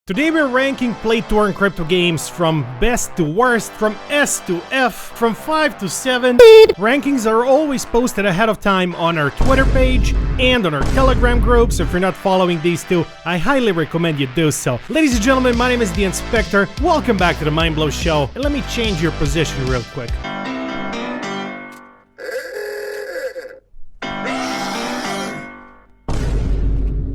Today we're ranking Play to Earn crypto games from best to worst, from S to F, from 5 to 7. Rankings are always posted ahead of time on our Twitter page and on our Telegram group, so if you're not following these two, I highly recommend you do so. Ladies and gentlemen, my name is the Inspector. Welcome back to the Mindblow Show, and let me change your position real quick.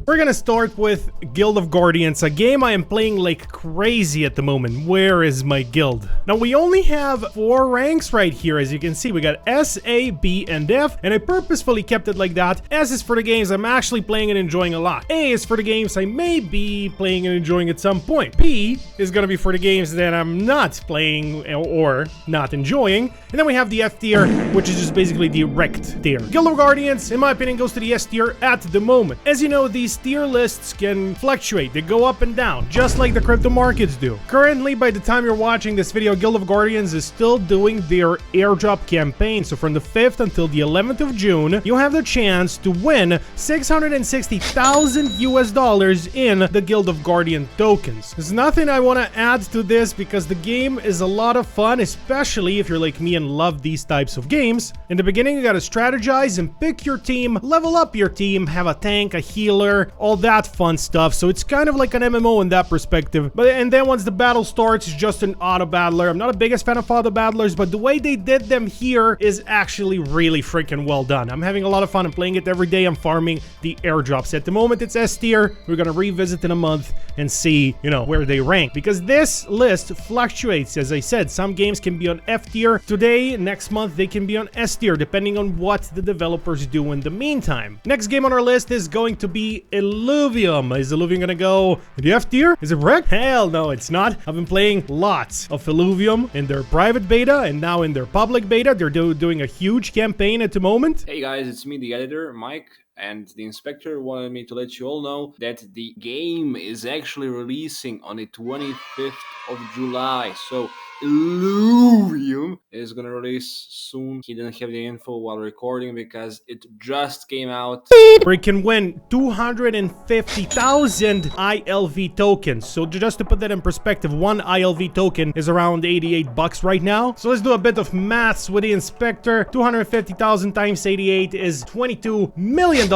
We're gonna start with Guild of Guardians, a game I am playing like crazy at the moment. Where is my guild? Now, we only have 4 ranks right here, as you can see. We got S, A, B, and F, and I purposefully kept it like that. S is for the games I'm actually playing and enjoying a lot. A is for the games I may be playing and enjoying at some point. B is gonna be for the games that I'm not playing or not enjoying. And then we have the F tier, which is just basically the wrecked tier. Guild of Guardians, in my opinion, goes to the S tier at the moment. As you know, these tier lists can fluctuate. They go up and down, just like the crypto markets do. Currently, by the time you're watching this video, Guild of Guardians is still doing their airdrop campaign. So from the 5th until the 11th of June, you have the chance to win 660,000 US dollars in the Guild of Guardian tokens. There's nothing I want to add to this because the game is a lot of fun, especially if you're like me and love these types of games. In the beginning, you gotta strategize and pick your team, level up your team, have a tank, a healer, all that fun stuff. So it's kind of like an MMO in that perspective. And then once the battle starts, it's just an auto battler. I'm not the biggest fan of auto battlers, but the way they did them here is actually really freaking well done. I'm having a lot of fun. I'm playing it every day. I'm farming the airdrops. At the moment, it's S tier. We're gonna revisit in a month and see, you know, where they rank, because this list fluctuates. As I said, some games can be on F tier today, next month they can be on S tier, depending on what the developers do in the meantime. Next game on our list is going to be Illuvium. Is Illuvium gonna go in the F tier? Is it wrecked? Hell no, it's not. I've been playing lots of Illuvium in their private beta and now in their public beta. They're doing a huge campaign at the moment. Hey guys, it's me, the editor, Mike, and the Inspector wanted me to let you all know that the game is actually releasing on the 25th of July. So Illuvium is gonna release soon. He didn't have the info while recording because it just came out. Where you can win 250,000 ILV tokens. So just to put that in perspective, one ILV token is around 88 bucks right now. So let's do a bit of maths with the Inspector. 250,000 times 88 is $22 million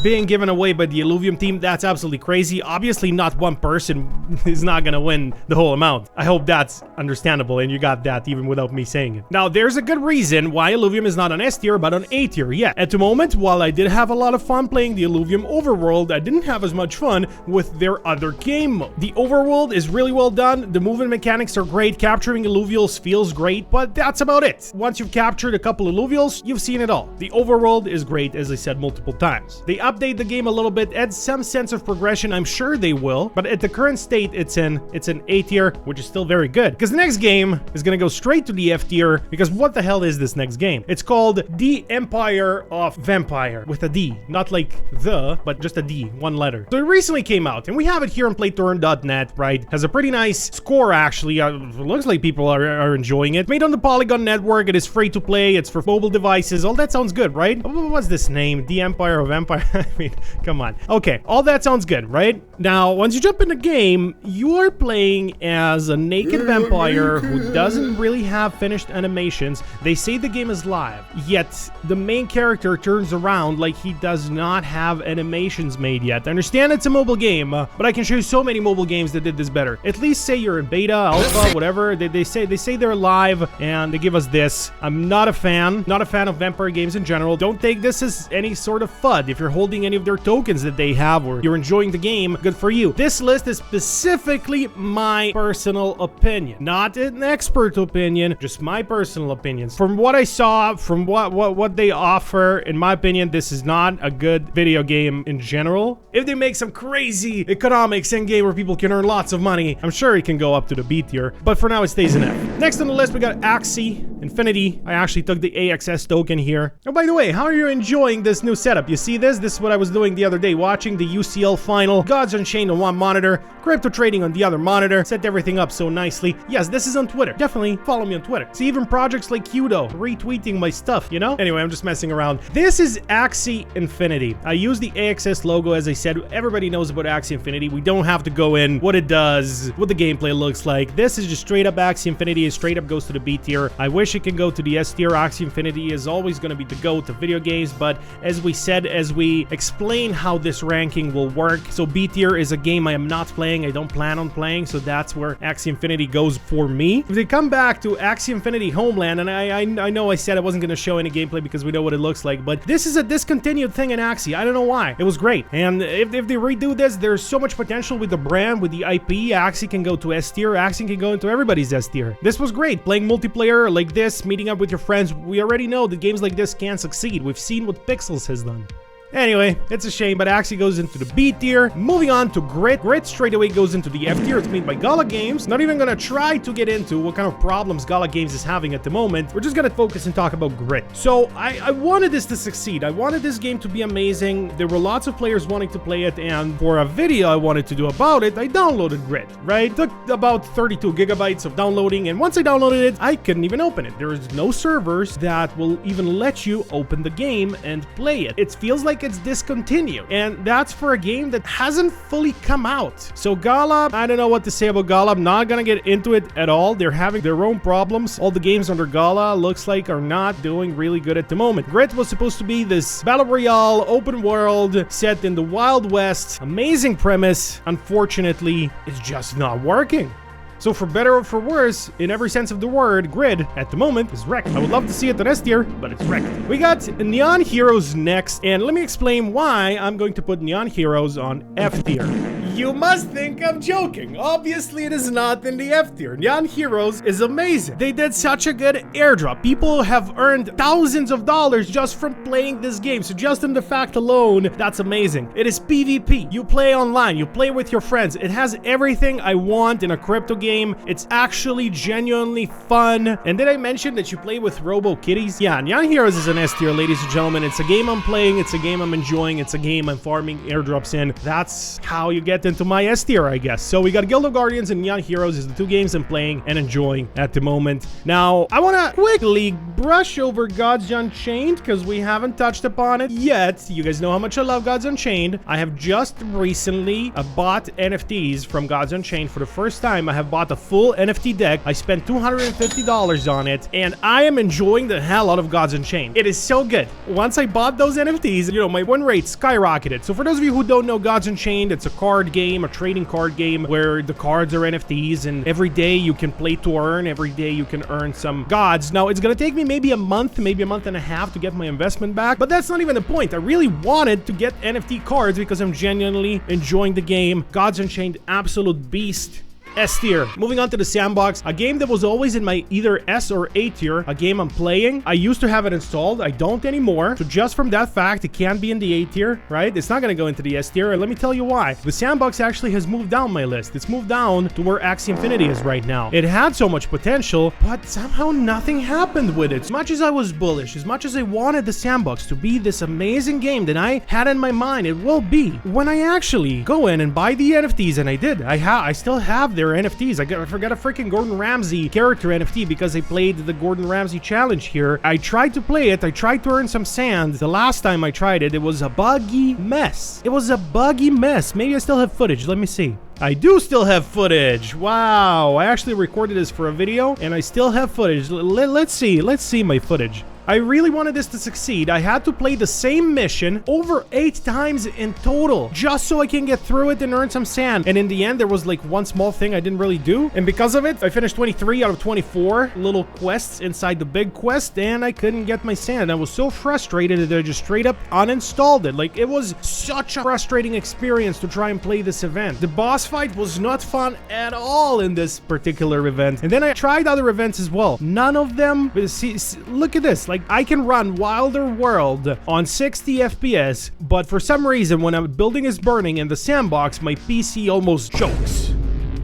being given away by the Illuvium team. That's absolutely crazy. Obviously, not one person is not gonna win the whole amount. I hope that's understandable and you got that even without me saying it. Now, there's a good reason why Illuvium is not on S tier but on A tier. Yeah, at the moment, while I did have a lot of fun playing the Illuvium overworld, I didn't have as much fun with their other game mode. The overworld is really well done. The movement mechanics are great. Capturing Illuvials feels great, but that's about it. Once you've captured a couple Illuvials, you've seen it all. The overworld is great, as I said multiple times. They update the game a little bit, add some sense of progression. I'm sure they will, but at the current state, it's an A tier, which is still very good. Because the next game is gonna go straight to the F tier, because what the hell is this next game? It's called dEmpire of Vampire, with a D, not like the, but just a D, one letter. So it recently came out, and we have it here on playtoearn.net, right? Has a pretty nice score, actually. It looks like people are enjoying it. Made on the Polygon network, it is free to play, it's for mobile devices. All that sounds good, right? What's this name? dEmpire of Vampire? I mean, come on. Okay, all that sounds good, right? Now, once you jump in the game, you are playing as a naked vampire who doesn't really have finished animations. They say the game is live, yet the main character turns around like he does not have animations made yet. I understand it's a mobile game, but I can show you so many mobile games that did this better. At least say you're in beta, alpha, whatever. They say they're live, and they give us this. I'm not a fan of vampire games in general. Don't take this as any sort of FUD. If you're holding any of their tokens that they have or you're enjoying the game, good for you. This list is specifically my personal opinion, not an expert opinion, just my personal opinions. From what I saw, from what they offer, in my opinion, this is not a good video game in general. If they make some crazy economics in game where people can earn lots of money, I'm sure it can go up to the B tier, but for now it stays in F. Next on the list, we got Axie, Infinity. I actually took the AXS token here. Oh, by the way, how are you enjoying this new setup? You see this? This is what I was doing the other day, watching the UCL final. Gods Unchained on one monitor, crypto trading on the other monitor. Set everything up so nicely. Yes, this is on Twitter. Definitely follow me on Twitter. See, even projects like Qdo retweeting my stuff, you know? Anyway, I'm just messing around. This is Axie Infinity. I use the AXS logo, as I said. Everybody knows about Axie Infinity. We don't have to go in what it does, what the gameplay looks like. This is just straight up Axie Infinity. It straight up goes to the B tier. I wish it can go to the S tier. Axie Infinity is always going to be the go to video games, but as we said, as we explain how this ranking will work, so B tier is a game I am not playing. I don't plan on playing, so that's where Axie Infinity goes for me. If they come back to Axie Infinity Homeland, and I know I said I wasn't going to show any gameplay because we know what it looks like, but this is a discontinued thing in Axie. I don't know why. It was great, and if they redo this, there's so much potential with the brand, with the IP. Axie can go to S tier. Axie can go into everybody's S tier. This was great. Playing multiplayer like this, meeting up with your friends. We already know that games like this can succeed. We've seen what Pixels has done. Anyway, it's a shame, but Axie goes into the B tier. Moving on to Grit. Grit straight away goes into the F tier. It's made by Gala Games. Not even gonna try to get into what kind of problems Gala Games is having at the moment. We're just gonna focus and talk about Grit. So, I wanted this to succeed. I wanted this game to be amazing. There were lots of players wanting to play it, and for a video I wanted to do about it, I downloaded Grit, right? It took about 32 gigabytes of downloading, and once I downloaded it, I couldn't even open it. There is no servers that will even let you open the game and play it. It feels like it's discontinued, and that's for a game that hasn't fully come out. So Gala, I don't know what to say about Gala. I'm not gonna get into it at all. They're having their own problems. All the games under Gala looks like are not doing really good at the moment. Grit was supposed to be this battle royale open world set in the Wild West. Amazing premise. Unfortunately, it's just not working. So for better or for worse, in every sense of the word, Grid, at the moment, is wrecked. I would love to see it on S tier, but it's wrecked. We got Nyan Heroes next, and let me explain why I'm going to put Nyan Heroes on F tier. You must think I'm joking. Obviously, it is not in the F tier. Nyan Heroes is amazing. They did such a good airdrop. People have earned thousands of dollars just from playing this game. So just in the fact alone, that's amazing. It is PvP. You play online. You play with your friends. It has everything I want in a crypto game. It's actually genuinely fun. And did I mention that you play with Robo Kitties? Yeah, Nyan Heroes is an S tier, ladies and gentlemen. It's a game I'm playing. It's a game I'm enjoying. It's a game I'm farming airdrops in. That's how you get into my S tier, I guess. So we got Guild of Guardians and Nyan Heroes is the two games I'm playing and enjoying at the moment. Now, I want to quickly brush over Gods Unchained because we haven't touched upon it yet. You guys know how much I love Gods Unchained. I have just recently bought NFTs from Gods Unchained for the first time. I have bought a full NFT deck. I spent $250 on it, and I am enjoying the hell out of Gods Unchained. It is so good. Once I bought those NFTs, you know, my win rate skyrocketed. So for those of you who don't know Gods Unchained, it's a card game, a trading card game where the cards are NFTs, and every day you can play to earn. Every day you can earn some gods. Now, it's gonna take me maybe a month and a half to get my investment back, but that's not even the point. I really wanted to get NFT cards because I'm genuinely enjoying the game. Gods Unchained, absolute beast. S tier. Moving on to the Sandbox, a game that was always in my either S or A tier, a game I'm playing. I used to have it installed. I don't anymore. So just from that fact, it can be in the A tier, right? It's not going to go into the S tier, and let me tell you why. The Sandbox actually has moved down my list. It's moved down to where Axie Infinity is right now. It had so much potential, but somehow nothing happened with it. As much as I was bullish, as much as I wanted the Sandbox to be this amazing game that I had in my mind, it will be. When I actually go in and buy the NFTs, and I did, I still have their NFTs. I forgot a freaking Gordon Ramsay character NFT because I played the Gordon Ramsay challenge here. I tried to play it. I tried to earn some sand. The last time I tried it, it was a buggy mess. It was a buggy mess. Maybe I still have footage. Let me see. I do still have footage. Wow. I actually recorded this for a video and I still have footage. Let's see my footage. I really wanted this to succeed. I had to play the same mission over 8 times in total just so I can get through it and earn some sand. And in the end, there was like one small thing I didn't really do. And because of it, I finished 23 out of 24 little quests inside the big quest, and I couldn't get my sand. I was so frustrated that I just straight up uninstalled it. Like, it was such a frustrating experience to try and play this event. The boss fight was not fun at all in this particular event. And then I tried other events as well. None of them, see, look at this. Like, I can run Wilder World on 60 FPS, but for some reason, when a building is burning in the Sandbox, my PC almost chokes.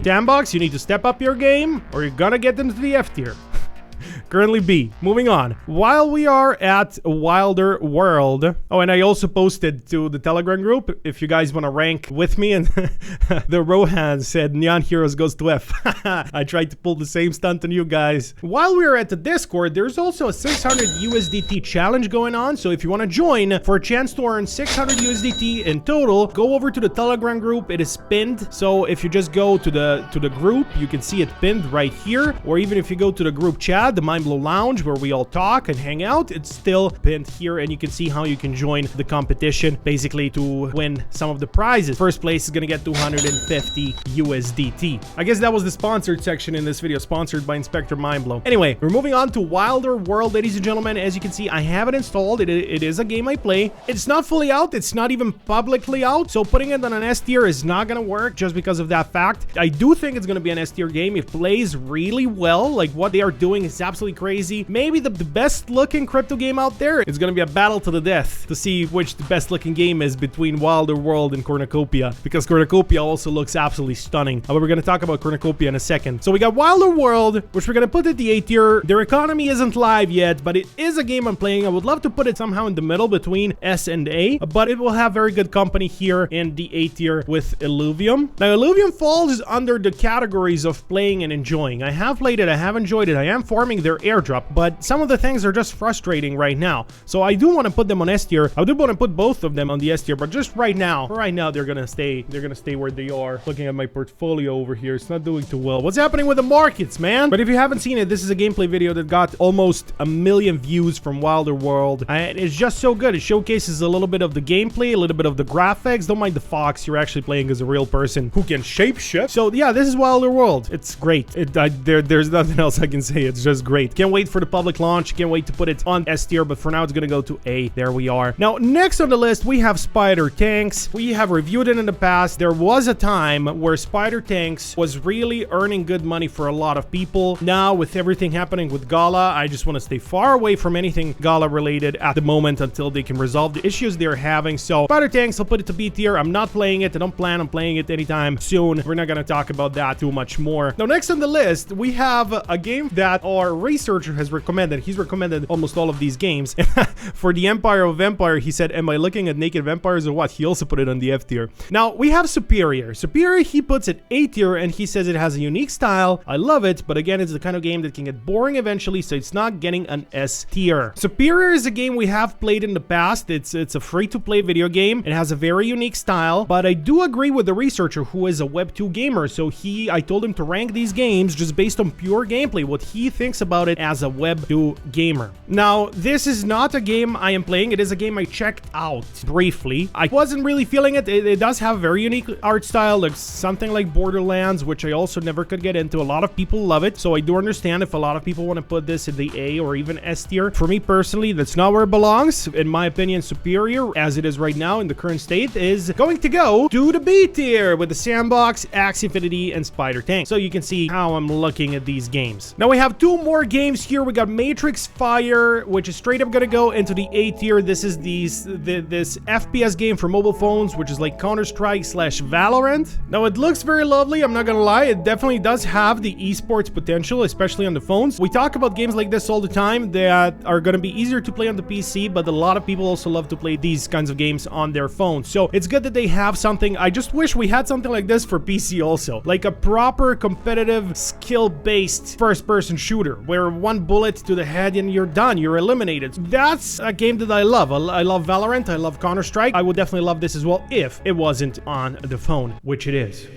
Sandbox, you need to step up your game, or you're gonna get into the F tier. Currently B. Moving on. While we are at Wilder World. Oh, and I also posted to the Telegram group if you guys want to rank with me. And the Rohan said Nyan Heroes goes to F. I tried to pull the same stunt on you guys. While we are at the Discord, there's also a 600 USDT challenge going on. So if you want to join for a chance to earn 600 USDT in total, go over to the Telegram group. It is pinned. So if you just go to the group, you can see it pinned right here. Or even if you go to the group chat, the Mindblow Lounge, where we all talk and hang out, it's still pinned here, and you can see how you can join the competition basically to win some of the prizes. First place is gonna get 250 USDT. I guess that was the sponsored section in this video, sponsored by Inspector Mindblow. Anyway, we're moving on to Wilder World, ladies and gentlemen. As you can see, I have it installed. It is a game I play. It's not fully out. It's not even publicly out, so putting it on an S tier is not gonna work just because of that fact. I do think it's gonna be an S tier game. It plays really well. Like, what they are doing is absolutely crazy. Maybe the best looking crypto game out there. It's gonna be a battle to the death to see which the best looking game is between Wilder World and Cornucopia, because Cornucopia also looks absolutely stunning. But we're gonna talk about Cornucopia in a second. So we got Wilder World, which we're gonna put at the A tier. Their economy isn't live yet, but it is a game I'm playing. I would love to put it somehow in the middle between S and A, but it will have very good company here in the A tier with Illuvium. Now, Illuvium falls under the categories of playing and enjoying. I have played it, I have enjoyed it, I am farming their airdrop, but some of the things are just frustrating right now. So I do want to put them on S tier. I do want to put both of them on the S tier, but just right now, they're gonna stay where they are. Looking at my portfolio over here, it's not doing too well. What's happening with the markets, man? But if you haven't seen it, this is a gameplay video that got almost 1 million views from Wilder World. It's just so good. It showcases a little bit of the gameplay, a little bit of the graphics. Don't mind the fox. You're actually playing as a real person who can shapeshift. So yeah, this is Wilder World. It's great. There's nothing else I can say. It's just great. Can't wait for the public launch. Can't wait to put it on S tier, but for now it's gonna go to A. There we are. Now, next on the list, we have Spider Tanks. We have reviewed it in the past. There was a time where Spider Tanks was really earning good money for a lot of people. Now, with everything happening with Gala, I just want to stay far away from anything Gala related at the moment until they can resolve the issues they're having. So Spider Tanks, I'll put it to B tier. I'm not playing it. I don't plan on playing it anytime soon. We're not going to talk about that too much more. Now, next on the list, we have a game that our researcher has recommended. He's recommended almost all of these games. For the Empire of Empire, he said, am I looking at naked vampires or what? He also put it on the F tier. Now, we have Superior. Superior, he puts it A tier, and he says it has a unique style. I love it, but again, it's the kind of game that can get boring eventually, so it's not getting an S tier. Superior is a game we have played in the past. It's a free-to-play video game. It has a very unique style, but I do agree with the researcher, who is a Web 2 gamer, so I told him to rank these games just based on pure gameplay, what he thinks about it as a Web 2 gamer. Now, this is not a game I am playing. It is a game I checked out briefly. I wasn't really feeling it. It does have a very unique art style, like something like Borderlands, which I also never could get into. A lot of people love it, so I do understand if a lot of people want to put this in the A or even S tier. For me personally, that's not where it belongs. In my opinion, Superior, as it is right now in the current state, is going to go to the B tier with the Sandbox, Axie Infinity, and Spider Tank. So you can see how I'm looking at these games. Now we have two more games here. We got Matrix Fire, which is straight up gonna go into the A tier. This is this FPS game for mobile phones, which is like Counter-Strike / Valorant. Now it looks very lovely, I'm not gonna lie. It definitely does have the esports potential, especially on the phones. We talk about games like this all the time that are gonna be easier to play on the PC, but a lot of people also love to play these kinds of games on their phones. So it's good that they have something. I just wish we had something like this for PC also. Like a proper competitive skill-based first-person shooter where one bullet to the head and you're done, you're eliminated. That's a game that I love. I love Valorant, I love Counter-Strike. I would definitely love this as well if it wasn't on the phone, which it is.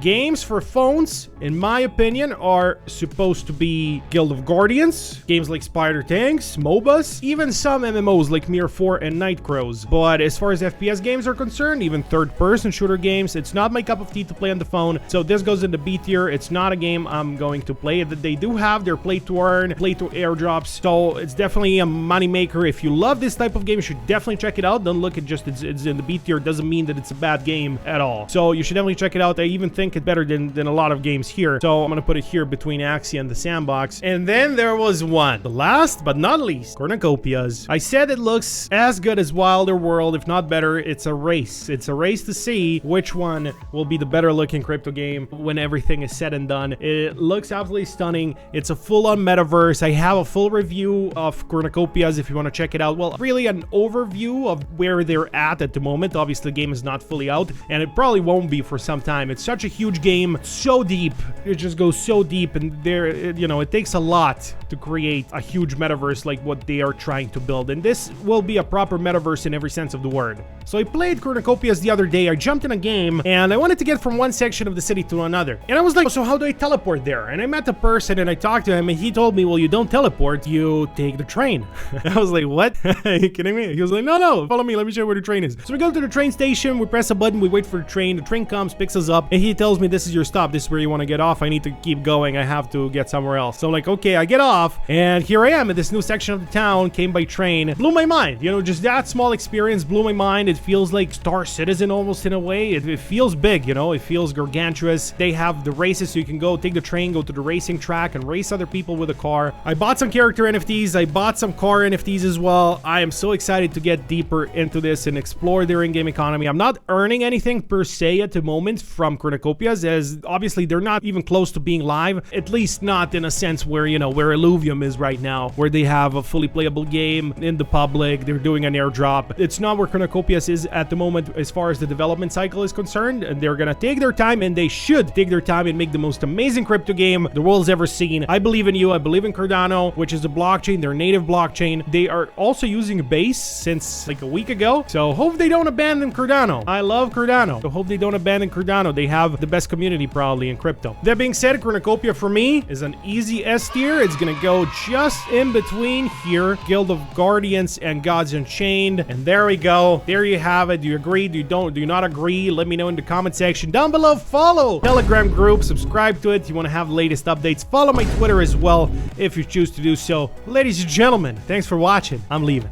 Games for phones, in my opinion, are supposed to be Guild of Guardians, games like Spider Tanks, MOBAs, even some MMOs like Mirror 4 and Night Crows. But as far as FPS games are concerned, even third-person shooter games, it's not my cup of tea to play on the phone. So this goes into B tier. It's not a game I'm going to play. They do have their play to earn, play to airdrops, so it's definitely a moneymaker. If you love this type of game, you should definitely check it out. Don't look at just it's in the B tier. It doesn't mean that it's a bad game at all. So you should definitely check it out. I even think rank it better than a lot of games here. So I'm gonna put it here between Axie and the Sandbox. And then there was one, the last but not least, Cornucopias. I said it looks as good as Wilder World, if not better. It's a race. It's a race to see which one will be the better looking crypto game when everything is said and done. It looks absolutely stunning. It's a full-on metaverse. I have a full review of Cornucopias if you want to check it out. Well, really an overview of where they're at the moment. Obviously, the game is not fully out, and it probably won't be for some time. It's such a huge game, so deep. It just goes so deep, and it takes a lot to create a huge metaverse like what they are trying to build. And this will be a proper metaverse in every sense of the word. So I played Cornucopias the other day. I jumped in a game, and I wanted to get from one section of the city to another. And I was like, so how do I teleport there? And I met the person, and I talked to him, and he told me, well, you don't teleport, you take the train. I was like, what? Are you kidding me? He was like, no, follow me, let me show you where the train is. So we go to the train station, we press a button, we wait for the train comes, picks us up, and he tells me, this is your stop, this is where you want to get off, I need to keep going, I have to get somewhere else. So I'm like, okay, I get off, and here I am in this new section of the town, came by train. Blew my mind, just that small experience blew my mind. It feels like Star Citizen almost in a way. It feels big, it feels gargantuous. They have the races, so you can go take the train, go to the racing track, and race other people with a car. I bought some character NFTs, I bought some car NFTs as well. I am so excited to get deeper into this and explore their in-game economy. I'm not earning anything per se at the moment from Cornucopias, as obviously they're not even close to being live, at least not in a sense where, where Illuvium is right now, where they have a fully playable game in the public, they're doing an airdrop. It's not where Cornucopias is at the moment as far as the development cycle is concerned, and they're gonna take their time, and they should take their time and make the most amazing crypto game the world's ever seen. I believe in you. I believe in Cardano, which is a blockchain, their native blockchain. They are also using Base since like a week ago, so hope they don't abandon Cardano. I love Cardano, so hope they don't abandon Cardano. They have the best community probably in crypto. That being said, Cornucopia for me is an easy S tier. It's gonna go just in between here, Guild of Guardians and Gods Unchained, and there we go. There you have it. Do you agree? Do you not agree? Let me know in the comment section down below. Follow Telegram group, subscribe to it. You want to have latest updates. Follow my Twitter as well if you choose to do so. Ladies and gentlemen, thanks for watching. I'm leaving.